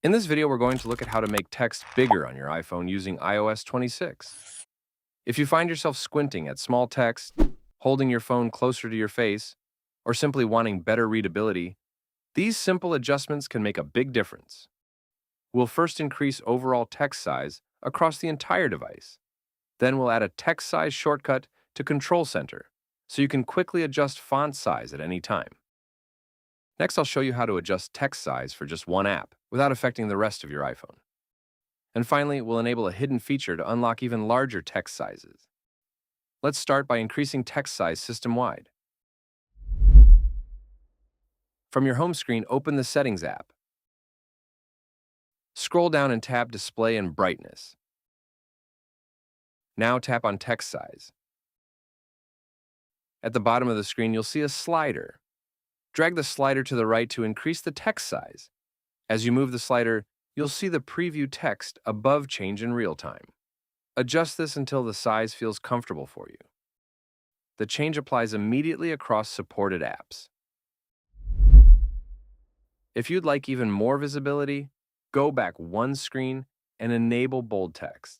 In this video, we're going to look at how to make text bigger on your iPhone using iOS 26. If you find yourself squinting at small text, holding your phone closer to your face, or simply wanting better readability, these simple adjustments can make a big difference. We'll first increase overall text size across the entire device. Then we'll add a text size shortcut to Control Center, so you can quickly adjust font size at any time. Next, I'll show you how to adjust text size for just one app without affecting the rest of your iPhone. And finally, we'll enable a hidden feature to unlock even larger text sizes. Let's start by increasing text size system-wide. From your home screen, open the Settings app. Scroll down and tap Display and Brightness. Now tap on Text Size. At the bottom of the screen, you'll see a slider. Drag the slider to the right to increase the text size. As you move the slider, you'll see the preview text above change in real time. Adjust this until the size feels comfortable for you. The change applies immediately across supported apps. If you'd like even more visibility, go back one screen and enable bold text.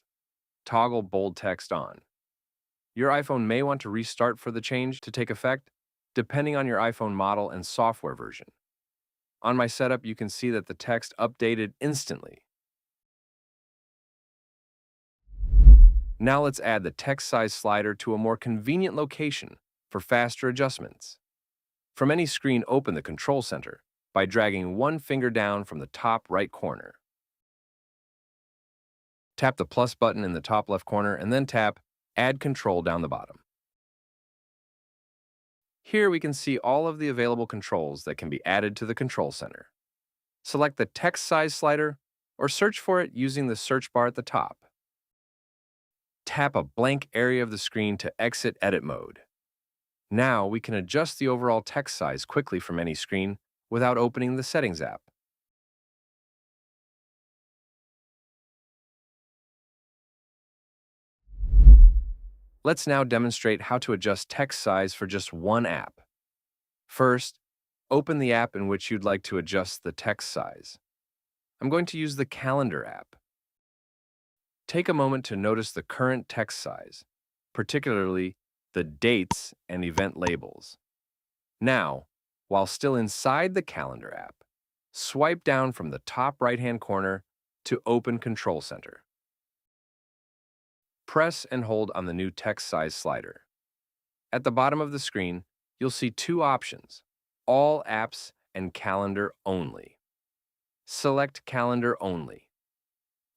Toggle bold text on. Your iPhone may want to restart for the change to take effect, depending on your iPhone model and software version. On my setup, you can see that the text updated instantly. Now let's add the text size slider to a more convenient location for faster adjustments. From any screen, open the Control Center by dragging one finger down from the top right corner. Tap the plus button in the top left corner and then tap Add Control down the bottom. Here we can see all of the available controls that can be added to the Control Center. Select the text size slider or search for it using the search bar at the top. Tap a blank area of the screen to exit edit mode. Now we can adjust the overall text size quickly from any screen without opening the Settings app. Let's now demonstrate how to adjust text size for just one app. First, open the app in which you'd like to adjust the text size. I'm going to use the Calendar app. Take a moment to notice the current text size, particularly the dates and event labels. Now, while still inside the Calendar app, swipe down from the top right-hand corner to open Control Center. Press and hold on the new text size slider. At the bottom of the screen, you'll see two options: All Apps and Calendar Only. Select Calendar Only.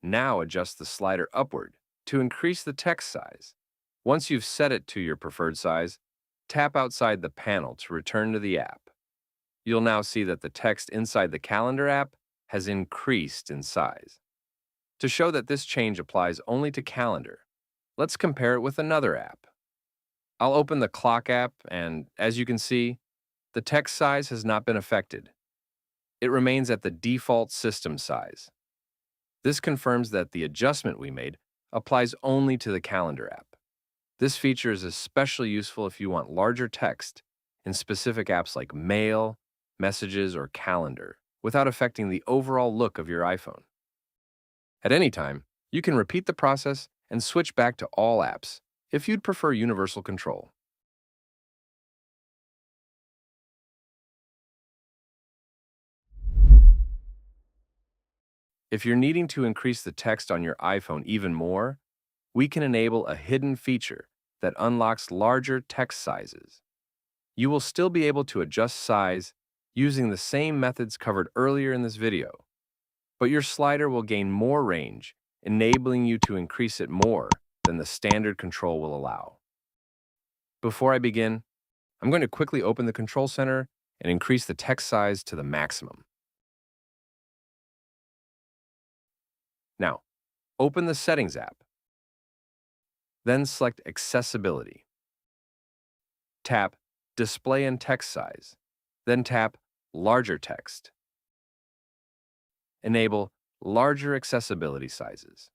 Now adjust the slider upward to increase the text size. Once you've set it to your preferred size, tap outside the panel to return to the app. You'll now see that the text inside the Calendar app has increased in size. To show that this change applies only to Calendar, let's compare it with another app. I'll open the Clock app, and as you can see, the text size has not been affected. It remains at the default system size. This confirms that the adjustment we made applies only to the Calendar app. This feature is especially useful if you want larger text in specific apps like Mail, Messages, or Calendar, without affecting the overall look of your iPhone. At any time, you can repeat the process and switch back to all apps if you'd prefer universal control. If you're needing to increase the text on your iPhone even more, we can enable a hidden feature that unlocks larger text sizes. You will still be able to adjust size using the same methods covered earlier in this video, but your slider will gain more range, enabling you to increase it more than the standard control will allow. Before I begin, I'm going to quickly open the Control Center and increase the text size to the maximum. Now, open the Settings app. Then select Accessibility. Tap Display and Text Size. Then tap Larger Text. Enable larger accessibility sizes.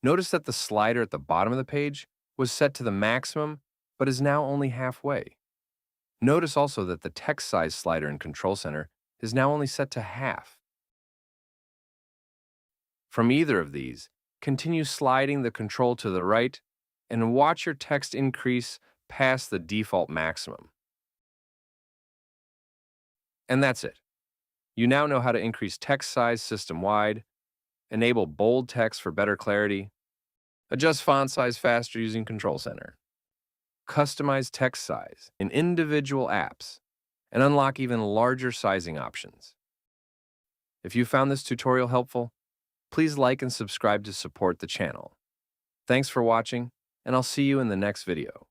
Notice that the slider at the bottom of the page was set to the maximum, but is now only halfway. Notice also that the text size slider in Control Center is now only set to half. From either of these, continue sliding the control to the right and watch your text increase past the default maximum. And that's it. You now know how to increase text size system-wide, enable bold text for better clarity, adjust font size faster using Control Center, customize text size in individual apps, and unlock even larger sizing options. If you found this tutorial helpful, please like and subscribe to support the channel. Thanks for watching, and I'll see you in the next video.